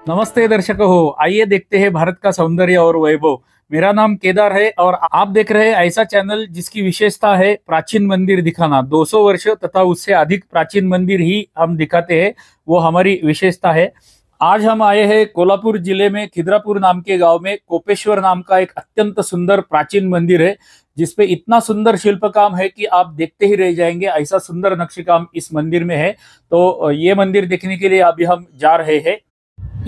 नमस्ते दर्शक हो, आइए देखते हैं भारत का सौंदर्य और वैभव। मेरा नाम केदार है और आप देख रहे हैं ऐसा चैनल जिसकी विशेषता है प्राचीन मंदिर दिखाना। 200 वर्ष तथा उससे अधिक प्राचीन मंदिर ही हम दिखाते हैं, वो हमारी विशेषता है। आज हम आए हैं कोल्हापुर जिले में खिद्रापुर नाम के गांव में। कोपेश्वर नाम का एक अत्यंत सुंदर प्राचीन मंदिर है, जिसपे इतना सुंदर शिल्प काम है कि आप देखते ही रह जाएंगे। ऐसा सुंदर नक्शी काम इस मंदिर में है। तो ये मंदिर देखने के लिए अभी हम जा रहे हैं।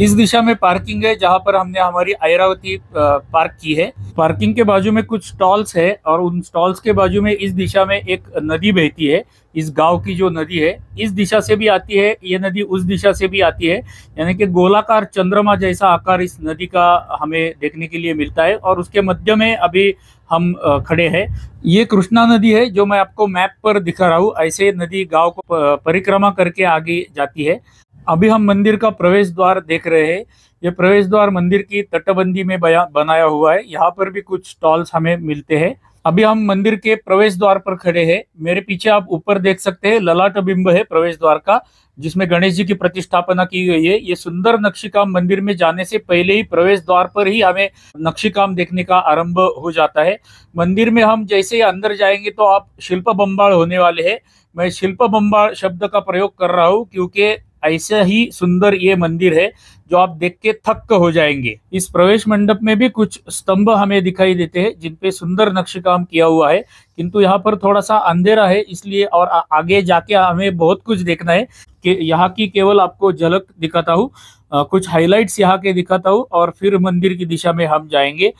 इस दिशा में पार्किंग है, जहां पर हमने हमारी ऐरावती पार्क की है। पार्किंग के बाजू में कुछ स्टॉल्स है और उन स्टॉल्स के बाजू में इस दिशा में एक नदी बहती है। इस गांव की जो नदी है, इस दिशा से भी आती है, ये नदी उस दिशा से भी आती है। यानी कि गोलाकार चंद्रमा जैसा आकार इस नदी का हमें देखने के लिए मिलता है। और उसके मध्य में अभी हम खड़े हैं। ये कृष्णा नदी है, जो मैं आपको मैप पर दिखा रहा हूँ। ऐसे नदी गांव को परिक्रमा करके आगे जाती है। अभी हम मंदिर का प्रवेश द्वार देख रहे हैं। ये प्रवेश द्वार मंदिर की तटबंदी में बनाया हुआ है। यहाँ पर भी कुछ स्टॉल्स हमें मिलते हैं। अभी हम मंदिर के प्रवेश द्वार पर खड़े हैं। मेरे पीछे आप ऊपर देख सकते हैं, ललाट बिंब है प्रवेश द्वार का, जिसमें गणेश जी की प्रतिष्ठापना की गई है। ये सुंदर नक्शी काम मंदिर में जाने से पहले ही प्रवेश द्वार पर ही हमें नक्शी काम देखने का आरंभ हो जाता है। मंदिर में हम जैसे ही अंदर जाएंगे तो आप शिल्प बम्बाड़ होने वाले हैं। मैं शिल्प बम्बाड़ शब्द का प्रयोग कर रहा हूँ क्योंकि ऐसा ही सुंदर ये मंदिर है, जो आप देख के थक्क हो जाएंगे। इस प्रवेश मंडप में भी कुछ स्तंभ हमें दिखाई देते हैं, जिनपे सुंदर नक्शी काम किया हुआ है। किंतु यहाँ पर थोड़ा सा अंधेरा है, इसलिए और आगे जाके हमें बहुत कुछ देखना है। कि यहाँ की केवल आपको झलक दिखाता हूँ, कुछ हाइलाइट्स यहाँ के दिखाता हूँ, और फिर मंदिर की दिशा में हम जाएंगे।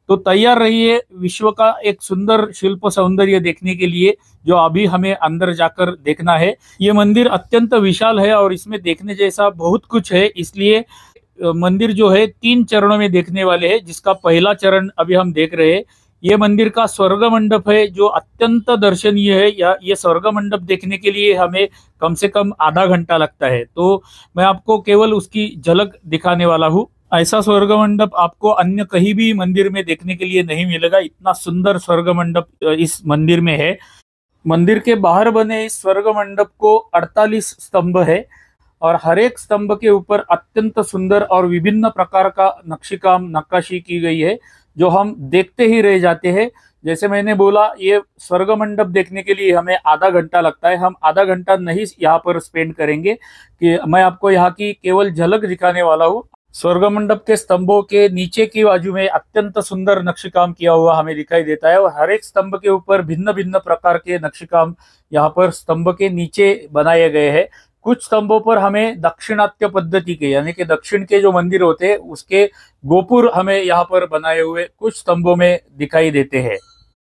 तो तैयार रहिए विश्व का एक सुंदर शिल्प सौंदर्य देखने के लिए, जो अभी हमें अंदर जाकर देखना है। ये मंदिर अत्यंत विशाल है और इसमें देखने जैसा बहुत कुछ है। इसलिए मंदिर जो है 3 चरणों में देखने वाले हैं, जिसका पहला चरण अभी हम देख रहे हैं। ये मंदिर का स्वर्ग मंडप है, जो अत्यंत दर्शनीय है। या ये स्वर्ग मंडप देखने के लिए हमें कम से कम आधा घंटा लगता है। तो मैं आपको केवल उसकी झलक दिखाने वाला हूँ। ऐसा स्वर्ग मंडप आपको अन्य कहीं भी मंदिर में देखने के लिए नहीं मिलेगा। इतना सुंदर स्वर्ग मंडप इस मंदिर में है। मंदिर के बाहर बने इस स्वर्ग मंडप को 48 स्तंभ है, और हर एक स्तंभ के ऊपर अत्यंत सुंदर और विभिन्न प्रकार का नक्शीकाम नक्काशी की गई है, जो हम देखते ही रह जाते हैं। जैसे मैंने बोला, ये स्वर्ग मंडप देखने के लिए हमें आधा घंटा लगता है। हम आधा घंटा नहीं यहाँ पर स्पेंड करेंगे, कि मैं आपको यहाँ की केवल झलक दिखाने वाला हूँ। स्वर्ग मंडप के स्तंभों के नीचे की बाजू में अत्यंत सुंदर नक्शीकाम किया हुआ हमें दिखाई देता है, और हर एक स्तंभ के ऊपर भिन्न भिन्न प्रकार के नक्शीकाम यहाँ पर स्तंभ के नीचे बनाए गए हैं। कुछ स्तंभों पर हमें दक्षिणात्य पद्धति के, यानी कि दक्षिण के जो मंदिर होते हैं उसके गोपुर हमें यहाँ पर बनाए हुए कुछ स्तंभों में दिखाई देते हैं।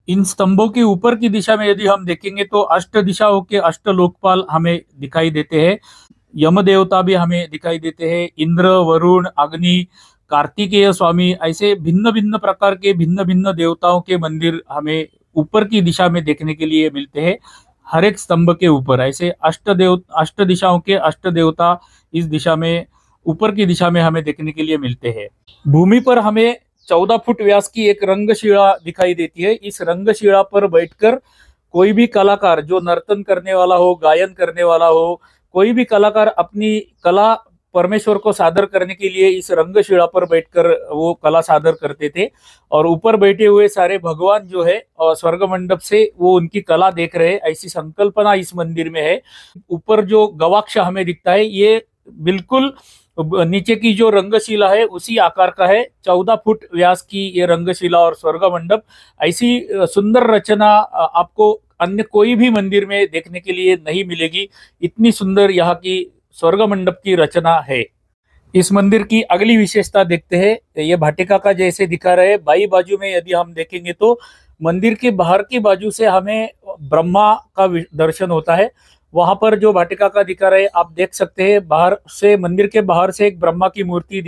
इन स्तंभों के ऊपर की दिशा में यदि हम देखेंगे तो अष्ट दिशाओं के अष्ट लोकपाल हमें दिखाई देते हैं। यम देवता भी हमें दिखाई देते हैं। इंद्र, वरुण, अग्नि, कार्तिकेय स्वामी, ऐसे भिन्न भिन्न प्रकार के भिन्न भिन्न देवताओं के मंदिर हमें ऊपर की दिशा में देखने के लिए मिलते हैं। हर एक स्तंभ के ऊपर ऐसे अष्ट दिशाओं के अष्ट देवता इस दिशा में ऊपर की दिशा में हमें देखने के लिए मिलते हैं। भूमि पर हमें 14 फुट व्यास की एक रंगशिला दिखाई देती है। इस रंगशिला पर बैठकर कोई भी कलाकार, जो नर्तन करने वाला हो, गायन करने वाला हो, कोई भी कलाकार अपनी कला परमेश्वर को सादर करने के लिए इस रंगशिला पर बैठकर वो कला सादर करते थे। और ऊपर बैठे हुए सारे भगवान जो है और स्वर्ग मंडप से वो उनकी कला देख रहे हैं, ऐसी संकल्पना इस मंदिर में है। ऊपर जो गवाक्ष हमें दिखता है, ये बिल्कुल नीचे की जो रंगशिला है उसी आकार का है। 14 फुट व्यास की ये रंगशिला और स्वर्ग मंडप, ऐसी सुंदर रचना आपको अन्य कोई भी मंदिर में देखने के लिए नहीं मिलेगी। इतनी सुंदर यहाँ की स्वर्ग मंडप की रचना है। इस मंदिर की अगली विशेषता देखते हैं। ये भाटिका का जैसे दिखा रहे हैं, बाई बाजू में यदि हम देखेंगे तो मंदिर के बाहर की बाजू से हमें ब्रह्मा का दर्शन होता है। वहां पर जो भाटिका का दिखा रहे आप देख सकते हैं, बाहर से मंदिर के बाहर से एक ब्रह्मा की मूर्ति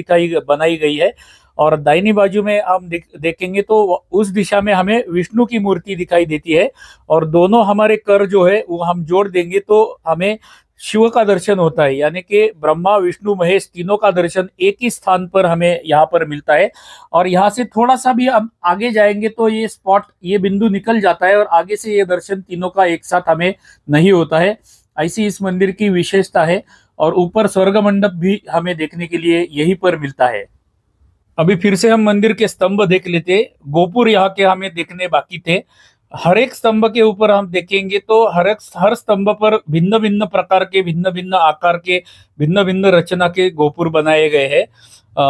बनाई गई है। और दाहिनी बाजू में हम देखेंगे तो उस दिशा में हमें विष्णु की मूर्ति दिखाई देती है। और दोनों हमारे कर जो है वो हम जोड़ देंगे तो हमें शिव का दर्शन होता है। यानी कि ब्रह्मा, विष्णु, महेश तीनों का दर्शन एक ही स्थान पर हमें यहाँ पर मिलता है। और यहाँ से थोड़ा सा भी हम आगे जाएंगे तो ये स्पॉट, ये बिंदु निकल जाता है और आगे से ये दर्शन तीनों का एक साथ हमें नहीं होता है। ऐसी इस मंदिर की विशेषता है। और ऊपर स्वर्ग मंडप भी हमें देखने के लिए यहीं पर मिलता है। अभी फिर से हम मंदिर के स्तंभ देख लेते। गोपुर यहाँ के हमें देखने बाकी थे। हर एक स्तंभ के ऊपर हम देखेंगे तो हर स्तंभ पर भिन्न भिन्न प्रकार के, भिन्न भिन्न आकार के, भिन्न भिन्न रचना के गोपुर बनाए गए हैं।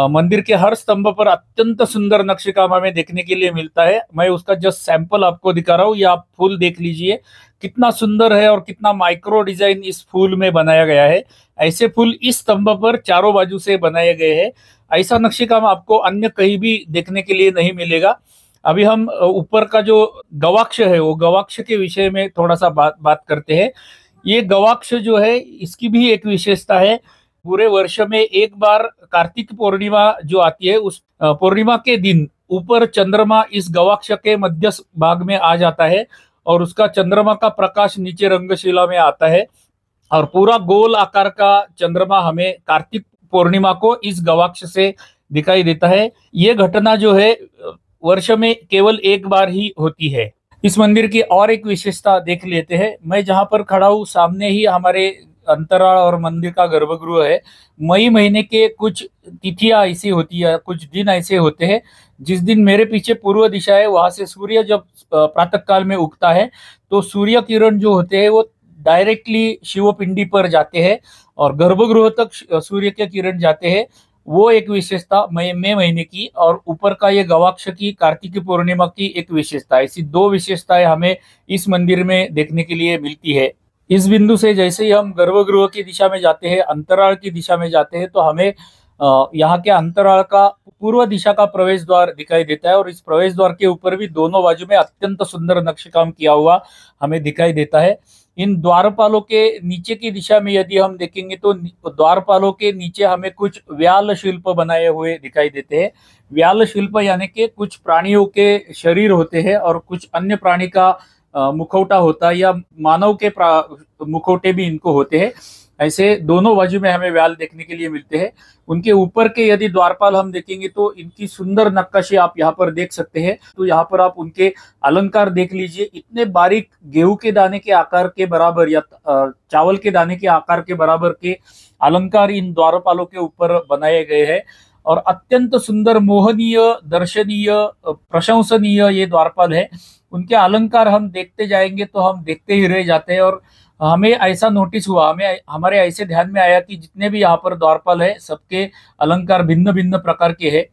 मंदिर के हर स्तंभ पर अत्यंत सुंदर नक्शे काम हमें देखने के लिए मिलता है। मैं उसका जस्ट सैंपल आपको दिखा रहा हूँ, ये आप फूल देख लीजिए कितना सुंदर है और कितना माइक्रो डिजाइन इस फूल में बनाया गया है। ऐसे फूल इस स्तंभ पर चारों बाजू से बनाए गए हैं। ऐसा नक्शे काम आपको अन्य कहीं भी देखने के लिए नहीं मिलेगा। अभी हम ऊपर का जो गवाक्ष है, वो गवाक्ष के विषय में थोड़ा सा बात करते हैं। ये गवाक्ष जो है, इसकी भी एक विशेषता है। पूरे वर्ष में एक बार कार्तिक पूर्णिमा जो आती है, उस पूर्णिमा के दिन ऊपर चंद्रमा इस गवाक्ष के मध्य भाग में आ जाता है और उसका चंद्रमा का प्रकाश नीचे रंगशिला में आता है और पूरा गोल आकार का चंद्रमा हमें कार्तिक पूर्णिमा को इस गवाक्ष से दिखाई देता है। ये घटना जो है वर्ष में केवल एक बार ही होती है। इस मंदिर की और एक विशेषता देख लेते हैं। मैं जहां पर खड़ा हूँ, सामने ही हमारे अंतराल और मंदिर का गर्भगृह है। मई महीने के कुछ तिथियां ऐसी होती है, कुछ दिन ऐसे होते हैं जिस दिन मेरे पीछे पूर्व दिशा है, वहां से सूर्य जब प्रातः काल में उगता है तो सूर्य किरण जो होते हैं वो डायरेक्टली शिवपिंडी पर जाते हैं और गर्भगृह तक सूर्य के किरण जाते हैं। वो एक विशेषता मई महीने की, और ऊपर का ये गवाक्ष की कार्तिक पूर्णिमा की एक विशेषता। ऐसी दो विशेषताएं हमें इस मंदिर में देखने के लिए मिलती है। इस बिंदु से जैसे ही हम गर्भगृह की दिशा में जाते हैं, अंतराल की दिशा में जाते हैं, तो हमें यहाँ के अंतराल का पूर्व दिशा का प्रवेश द्वार दिखाई देता है और इस प्रवेश द्वार के ऊपर भी दोनों बाजू में अत्यंत सुंदर नक्शेकाम किया हुआ हमें दिखाई देता है। इन द्वारपालों के नीचे की दिशा में यदि हम देखेंगे तो द्वारपालों के नीचे हमें कुछ व्याल शिल्प बनाए हुए दिखाई देते हैं। व्याल शिल्प यानी कि कुछ प्राणियों के शरीर होते हैं और कुछ अन्य प्राणी का मुखौटा होता है, या मानव के मुखौटे भी इनको होते हैं। ऐसे दोनों बाजू में हमें व्याल देखने के लिए मिलते हैं। उनके ऊपर के यदि द्वारपाल हम देखेंगे तो इनकी सुंदर नक्काशी आप यहाँ पर देख सकते हैं। तो यहाँ पर आप उनके अलंकार देख लीजिए, इतने बारीक गेहूं के दाने के आकार के बराबर या चावल के दाने के आकार के बराबर के अलंकार इन द्वारपालों के ऊपर बनाए गए हैं और अत्यंत सुंदर, मोहनीय, दर्शनीय, प्रशंसनीय ये द्वारपाल है। उनके अलंकार हम देखते जाएंगे तो हम देखते ही रह जाते हैं और हमें ऐसा नोटिस हुआ, हमें हमारे ऐसे ध्यान में आया कि जितने भी यहाँ पर द्वारपाल है सबके अलंकार भिन्न भिन्न प्रकार के हैं।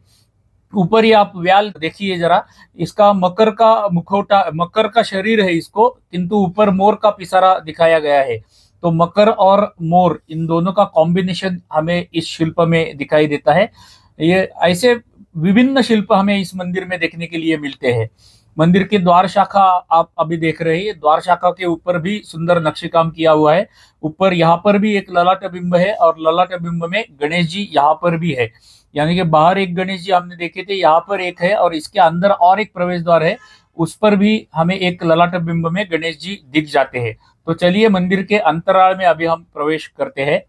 ऊपर ही आप व्याल देखिए जरा, इसका मकर का मुखौटा, मकर का शरीर है इसको, किंतु ऊपर मोर का पिसारा दिखाया गया है। तो मकर और मोर इन दोनों का कॉम्बिनेशन हमें इस शिल्प में दिखाई देता है। ये ऐसे विभिन्न शिल्प हमें इस मंदिर में देखने के लिए मिलते हैं। मंदिर की द्वार शाखा आप अभी देख रहे हैं, द्वार शाखा के ऊपर भी सुंदर नक्शेकाम किया हुआ है। ऊपर यहाँ पर भी एक ललाट बिंब है और ललाट बिंब में गणेश जी यहाँ पर भी है, यानी कि बाहर एक गणेश जी हमने देखे थे, यहाँ पर एक है और इसके अंदर और एक प्रवेश द्वार है, उस पर भी हमें एक ललाट बिंब में गणेश जी दिख जाते हैं। तो चलिए मंदिर के अंतराल में अभी हम प्रवेश करते हैं।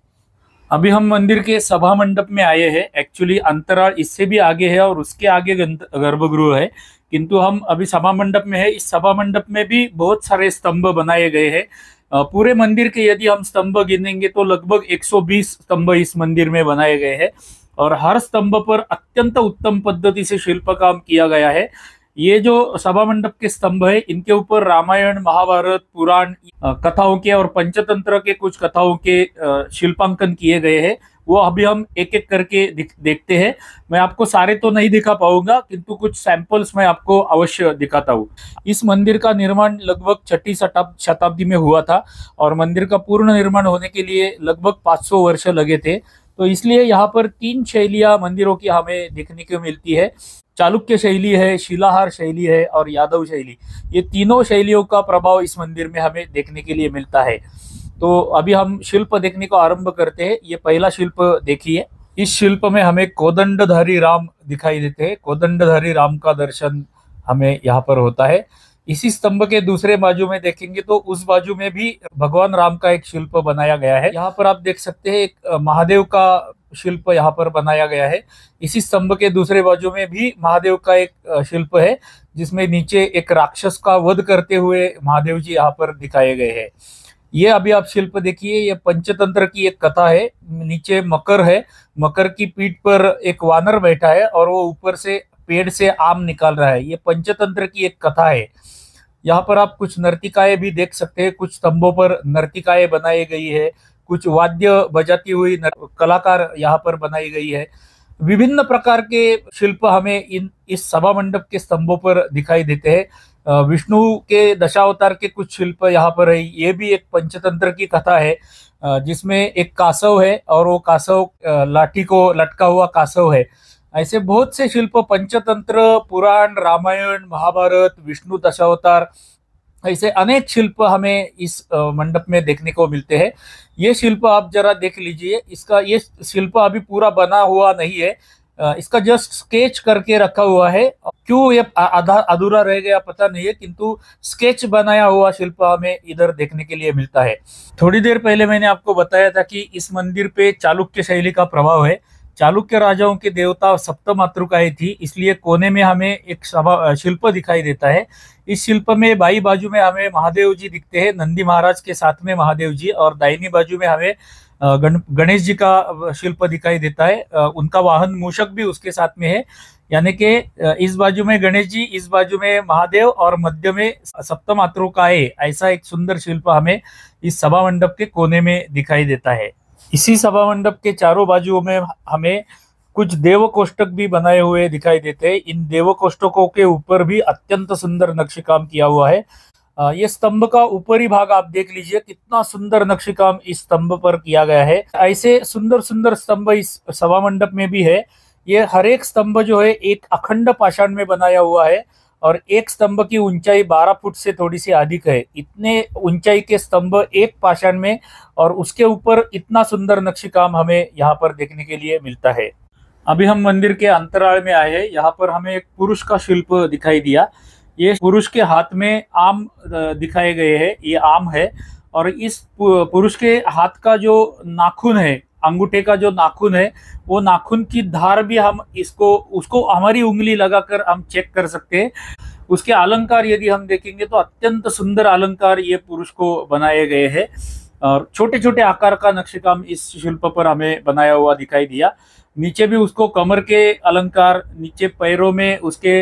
अभी हम मंदिर के सभा मंडप में आए हैं। एक्चुअली अंतराल इससे भी आगे है और उसके आगे गर्भगृह है, किंतु हम अभी सभा मंडप में है। इस सभा मंडप में भी बहुत सारे स्तंभ बनाए गए हैं। पूरे मंदिर के यदि हम स्तंभ गिनेंगे तो लगभग 120 स्तंभ इस मंदिर में बनाए गए हैं और हर स्तंभ पर अत्यंत उत्तम पद्धति से शिल्प काम किया गया है। ये जो सभा मंडप के स्तंभ है, इनके ऊपर रामायण, महाभारत, पुराण कथाओं के और पंचतंत्र के कुछ कथाओं के शिल्पांकन किए गए हैं। वो अभी हम एक एक करके देखते हैं। मैं आपको सारे तो नहीं दिखा पाऊंगा, किंतु कुछ सैंपल्स मैं आपको अवश्य दिखाता हूँ। इस मंदिर का निर्माण लगभग 6ठी शताब्दी में हुआ था और मंदिर का पूर्ण निर्माण होने के लिए लगभग 500 वर्ष लगे थे। तो इसलिए यहाँ पर 3 शैलियां मंदिरों की हमें देखने को मिलती है। चालुक्य शैली है, शिलाहार शैली है और यादव शैली। ये तीनों शैलियों का प्रभाव इस मंदिर में हमें देखने के लिए मिलता है। तो अभी हम शिल्प देखने को आरंभ करते हैं। ये पहला शिल्प देखिए। इस शिल्प में हमें कोदंडधारी राम दिखाई देते हैं। कोदंडधारी राम का दर्शन हमें यहाँ पर होता है। इसी स्तंभ के दूसरे बाजू में देखेंगे तो उस बाजू में भी भगवान राम का एक शिल्प बनाया गया है। यहाँ पर आप देख सकते हैं एक महादेव का शिल्प यहाँ पर बनाया गया है। इसी स्तंभ के दूसरे बाजू में भी महादेव का एक शिल्प है, जिसमें नीचे एक राक्षस का वध करते हुए महादेव जी यहाँ पर दिखाए गए हैं। ये अभी आप शिल्प देखिए, ये पंचतंत्र की एक कथा है। नीचे मकर है, मकर की पीठ पर एक वानर बैठा है और वो ऊपर से पेड़ से आम निकाल रहा है। ये पंचतंत्र की एक कथा है। यहाँ पर आप कुछ नर्तिकाएं भी देख सकते हैं, कुछ स्तंभों पर नर्तिकाएं बनाई गई है, कुछ वाद्य बजाती हुई कलाकार यहाँ पर बनाई गई है। विभिन्न प्रकार के शिल्प हमें इन इस सभा मंडप के स्तंभों पर दिखाई देते हैं। विष्णु के दशावतार के कुछ शिल्प यहाँ पर है। ये भी एक पंचतंत्र की कथा है, जिसमें एक कासव है और वो कासव लाठी को लटका हुआ कासव है। ऐसे बहुत से शिल्प पंचतंत्र, पुराण, रामायण, महाभारत, विष्णु दशावतार, ऐसे अनेक शिल्प हमें इस मंडप में देखने को मिलते हैं। ये शिल्प आप जरा देख लीजिए। इसका ये शिल्प अभी पूरा बना हुआ नहीं है, इसका जस्ट स्केच करके रखा हुआ है। क्यों ये आधा अधूरा रह गया पता नहीं है, किंतु स्केच बनाया हुआ शिल्प हमें इधर देखने के लिए मिलता है। थोड़ी देर पहले मैंने आपको बताया था कि इस मंदिर पे चालुक्य शैली का प्रभाव है। चालुक्य राजाओं के देवता सप्त मातृकाएं थी, इसलिए कोने में हमें एक शिल्प दिखाई देता है। इस शिल्प में बाई बाजू में हमें महादेव जी दिखते हैं, नंदी महाराज के साथ में महादेव जी, और दाहिनी बाजू में हमें गणेश जी का शिल्प दिखाई देता है। उनका वाहन मूषक भी उसके साथ में है, यानी कि इस बाजू में गणेश जी, इस बाजू में महादेव और मध्य में सप्त मातृकाएं। ऐसा एक सुंदर शिल्प हमें इस सभा मंडप के कोने में दिखाई देता है। इसी सभा मंडप के चारों बाजुओं में हमें कुछ देव कोष्टक भी बनाए हुए दिखाई देते हैं। इन देव कोष्टकों के ऊपर भी अत्यंत सुंदर नक्शी काम किया हुआ है। ये स्तंभ का ऊपरी भाग आप देख लीजिए, कितना सुंदर नक्शी काम इस स्तंभ पर किया गया है। ऐसे सुंदर सुंदर स्तंभ इस सभा मंडप में भी है। ये हर एक स्तंभ जो है एक अखंड पाषाण में बनाया हुआ है, और एक स्तंभ की ऊंचाई 12 फुट से थोड़ी सी अधिक है। इतने ऊंचाई के स्तंभ एक पाषाण में, और उसके ऊपर इतना सुंदर नक्शी काम हमें यहाँ पर देखने के लिए मिलता है। अभी हम मंदिर के अंतराल में आए हैं। यहाँ पर हमें एक पुरुष का शिल्प दिखाई दिया। ये पुरुष के हाथ में आम दिखाए गए हैं, ये आम है। और इस पुरुष के हाथ का जो नाखून है, अंगूठे का जो नाखून है, वो नाखून की धार भी हम उसको हमारी उंगली लगाकर हम चेक कर सकते हैं। उसके अलंकार यदि हम देखेंगे तो अत्यंत सुंदर अलंकार ये पुरुष को बनाए गए हैं, और छोटे छोटे आकार का नक्शेकाम इस शिल्प पर हमें बनाया हुआ दिखाई दिया। नीचे भी उसको कमर के अलंकार, नीचे पैरों में उसके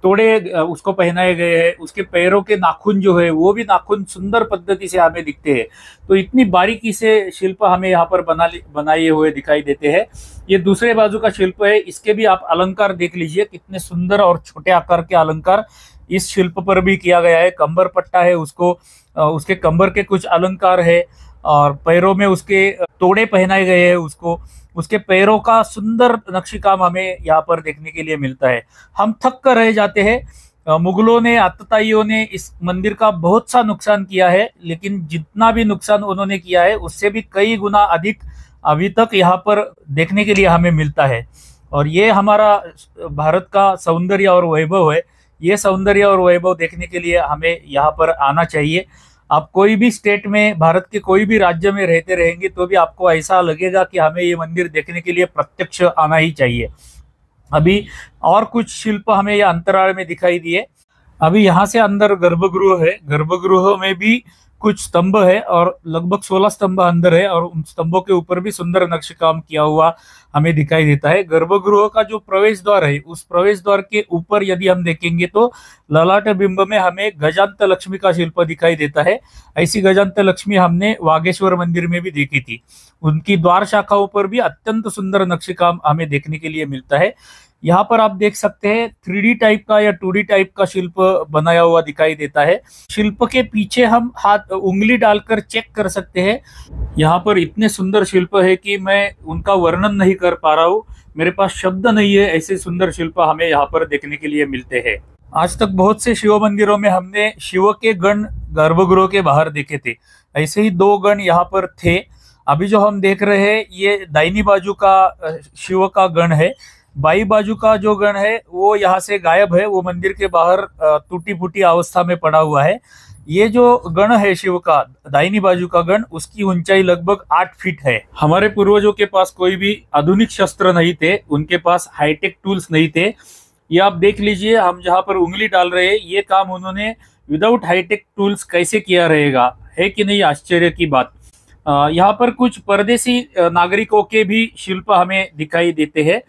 तोड़े उसको पहनाए गए हैं। उसके पैरों के नाखून जो है वो भी नाखून सुंदर पद्धति से हमें दिखते हैं। तो इतनी बारीकी से शिल्प हमें यहाँ पर बनाए हुए दिखाई देते हैं। ये दूसरे बाजू का शिल्प है, इसके भी आप अलंकार देख लीजिए, कितने सुंदर और छोटे आकार के अलंकार इस शिल्प पर भी किया गया है। कंबर पट्टा है, उसके कंबर के कुछ अलंकार है, और पैरों में उसके तोड़े पहनाए गए हैं उसको। उसके पैरों का सुंदर नक्शी काम हमें यहाँ पर देखने के लिए मिलता है। हम थक कर रह जाते हैं। मुगलों ने, आतताइयों ने इस मंदिर का बहुत सा नुकसान किया है, लेकिन जितना भी नुकसान उन्होंने किया है उससे भी कई गुना अधिक अभी तक यहाँ पर देखने के लिए हमें मिलता है। और ये हमारा भारत का सौंदर्य और वैभव है। ये सौंदर्य और वैभव देखने के लिए हमें यहाँ पर आना चाहिए। आप कोई भी स्टेट में, भारत के कोई भी राज्य में रहते रहेंगे तो भी आपको ऐसा लगेगा कि हमें ये मंदिर देखने के लिए प्रत्यक्ष आना ही चाहिए। अभी और कुछ शिल्प हमें यह अंतराल में दिखाई दिए। अभी यहाँ से अंदर गर्भगृह है। गर्भगृह में भी कुछ स्तंभ है, और लगभग 16 स्तंभ अंदर है, और उन स्तंभों के ऊपर भी सुंदर नक्श काम किया हुआ हमें दिखाई देता है। गर्भगृह का जो प्रवेश द्वार है, उस प्रवेश द्वार के ऊपर यदि हम देखेंगे तो ललाट बिंब में हमें गजांत लक्ष्मी का शिल्प दिखाई देता है। ऐसी गजांत लक्ष्मी हमने वागेश्वर मंदिर में भी देखी थी। उनकी द्वार शाखाओं पर भी अत्यंत सुंदर नक्श काम हमें देखने के लिए मिलता है। यहाँ पर आप देख सकते हैं 3D टाइप का या 2D टाइप का शिल्प बनाया हुआ दिखाई देता है। शिल्प के पीछे हम हाथ उंगली डालकर चेक कर सकते हैं। यहाँ पर इतने सुंदर शिल्प है कि मैं उनका वर्णन नहीं कर पा रहा हूँ, मेरे पास शब्द नहीं है। ऐसे सुंदर शिल्प हमें यहाँ पर देखने के लिए मिलते हैं। आज तक बहुत से शिव मंदिरों में हमने शिव के गण गर्भगृह के बाहर देखे थे, ऐसे ही 2 गण यहाँ पर थे। अभी जो हम देख रहे हैं ये दाहिनी बाजू का शिव का गण है। बाई बाजू का जो गण है वो यहाँ से गायब है, वो मंदिर के बाहर टूटी फूटी अवस्था में पड़ा हुआ है। ये जो गण है शिव का, दाहिनी बाजू का गण, उसकी ऊंचाई लगभग 8 फीट है। हमारे पूर्वजों के पास कोई भी आधुनिक शस्त्र नहीं थे, उनके पास हाईटेक टूल्स नहीं थे। ये आप देख लीजिए, हम जहाँ पर उंगली डाल रहे हैं ये काम उन्होंने विदाउट हाईटेक टूल्स कैसे किया रहेगा, है कि नहीं आश्चर्य की बात। यहाँ पर कुछ परदेशी नागरिकों के भी शिल्प हमें दिखाई देते हैं।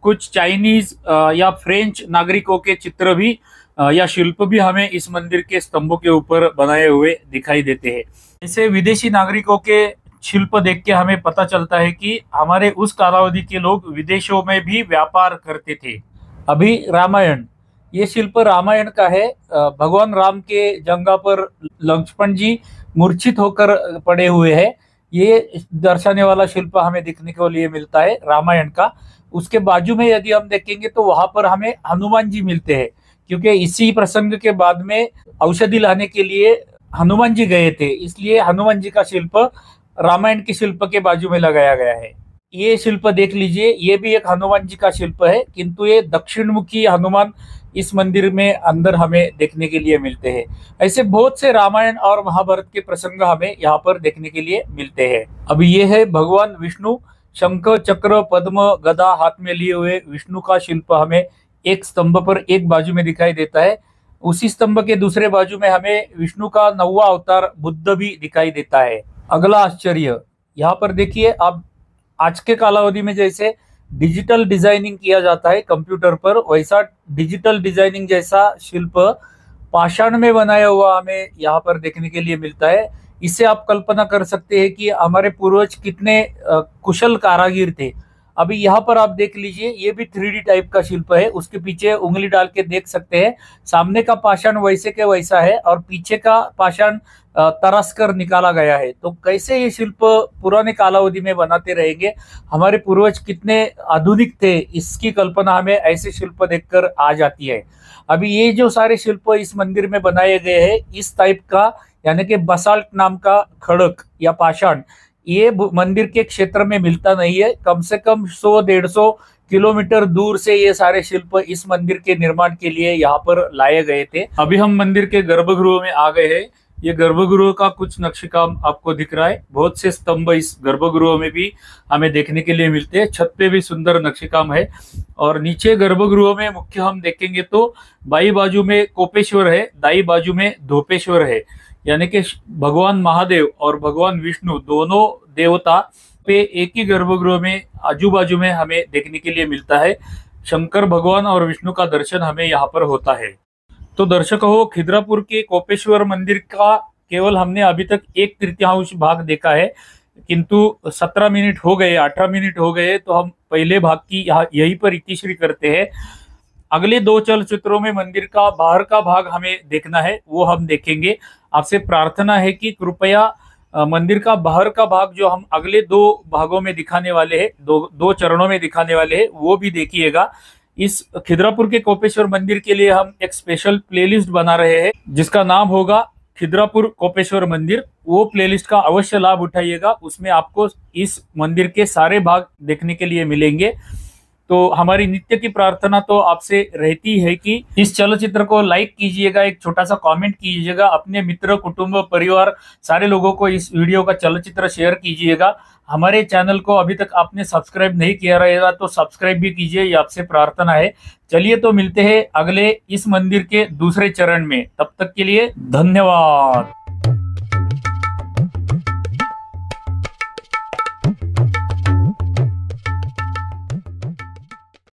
कुछ चाइनीज या फ्रेंच नागरिकों के चित्र भी या शिल्प भी हमें इस मंदिर के स्तंभों के ऊपर बनाए हुए दिखाई देते हैं। ऐसे विदेशी नागरिकों के शिल्प देख के हमें पता चलता है कि हमारे उस कालावधि के लोग विदेशों में भी व्यापार करते थे। अभी रामायण, ये शिल्प रामायण का है। भगवान राम के जंगा पर लक्ष्मण जी मूर्छित होकर पड़े हुए हैं, ये दर्शाने वाला शिल्प हमें देखने को लिए मिलता है रामायण का। उसके बाजू में यदि हम देखेंगे तो वहां पर हमें हनुमान जी मिलते हैं, क्योंकि इसी प्रसंग के बाद में औषधि लाने के लिए हनुमान जी गए थे, इसलिए हनुमान जी का शिल्प रामायण के शिल्प के बाजू में लगाया गया है। ये शिल्प देख लीजिए, ये भी एक हनुमान जी का शिल्प है, किंतु ये दक्षिण मुखी हनुमान इस मंदिर में अंदर हमें देखने के लिए मिलते हैं। ऐसे बहुत से रामायण और महाभारत के प्रसंग हमें यहाँ पर देखने के लिए मिलते हैं। अब ये है भगवान विष्णु, शंख चक्र पद्म गदा हाथ में लिए हुए विष्णु का शिल्प हमें एक स्तंभ पर एक बाजू में दिखाई देता है। उसी स्तंभ के दूसरे बाजू में हमें विष्णु का 9वां अवतार बुद्ध भी दिखाई देता है। अगला आश्चर्य, यहाँ पर देखिए आप, आज के कालावधि में जैसे डिजिटल डिजाइनिंग किया जाता है कंप्यूटर पर, वैसा डिजिटल डिजाइनिंग जैसा शिल्प पाषाण में बनाया हुआ हमें यहाँ पर देखने के लिए मिलता है। इससे आप कल्पना कर सकते हैं कि हमारे पूर्वज कितने कुशल कारागिर थे। अभी यहाँ पर आप देख लीजिए, ये भी 3D टाइप का शिल्प है। उसके पीछे उंगली डाल के देख सकते हैं, सामने का पाषाण वैसे के वैसा है और पीछे का पाषाण तराश कर निकाला गया है। तो कैसे ये शिल्प पुराने कालावधि में बनाते रहेंगे, हमारे पूर्वज कितने आधुनिक थे, इसकी कल्पना हमें ऐसे शिल्प देखकर आ जाती है। अभी ये जो सारे शिल्प इस मंदिर में बनाए गए हैं, इस टाइप का यानी कि बसाल्ट नाम का खड़क या पाषाण, ये मंदिर के क्षेत्र में मिलता नहीं है। कम से कम 100-150 किलोमीटर दूर से ये सारे शिल्प इस मंदिर के निर्माण के लिए यहाँ पर लाए गए थे। अभी हम मंदिर के गर्भगृह में आ गए हैं। ये गर्भगृह का कुछ नक्शेकाम आपको दिख रहा है। बहुत से स्तंभ इस गर्भगृह में भी हमें देखने के लिए मिलते हैं। छत पे भी सुंदर नक्शेकाम है और नीचे गर्भगृह में मुख्य हम देखेंगे तो बाई बाजू में कोपेश्वर है, दाई बाजू में धोपेश्वर है, यानी कि भगवान महादेव और भगवान विष्णु दोनों देवता पे एक ही गर्भगृह में आजू बाजू में हमें देखने के लिए मिलता है। शंकर भगवान और विष्णु का दर्शन हमें यहाँ पर होता है। तो दर्शक हो, खिद्रापुर के कोपेश्वर मंदिर का केवल हमने अभी तक 1/3 भाग देखा है, किंतु 17 मिनट हो गए, 18 मिनट हो गए, तो हम पहले भाग की यहीं पर इतिश्री करते हैं। अगले 2 चलचित्रों में मंदिर का बाहर का भाग हमें देखना है, वो हम देखेंगे। आपसे प्रार्थना है कि कृपया मंदिर का बाहर का भाग जो हम अगले 2 भागों में दिखाने वाले हैं, दो चरणों में दिखाने वाले हैं, वो भी देखिएगा। इस खिद्रापुर के कोपेश्वर मंदिर के लिए हम एक स्पेशल प्लेलिस्ट बना रहे हैं, जिसका नाम होगा खिद्रापुर कोपेश्वर मंदिर। वो प्लेलिस्ट का अवश्य लाभ उठाइएगा, उसमें आपको इस मंदिर के सारे भाग देखने के लिए मिलेंगे। तो हमारी नित्य की प्रार्थना तो आपसे रहती है कि इस चलचित्र को लाइक कीजिएगा, एक छोटा सा कमेंट कीजिएगा, अपने मित्र कुटुंब परिवार सारे लोगों को इस वीडियो का चलचित्र शेयर कीजिएगा। हमारे चैनल को अभी तक आपने सब्सक्राइब नहीं किया रहेगा तो सब्सक्राइब भी कीजिए, ये आपसे प्रार्थना है। चलिए तो मिलते हैं अगले इस मंदिर के दूसरे चरण में, तब तक के लिए धन्यवाद।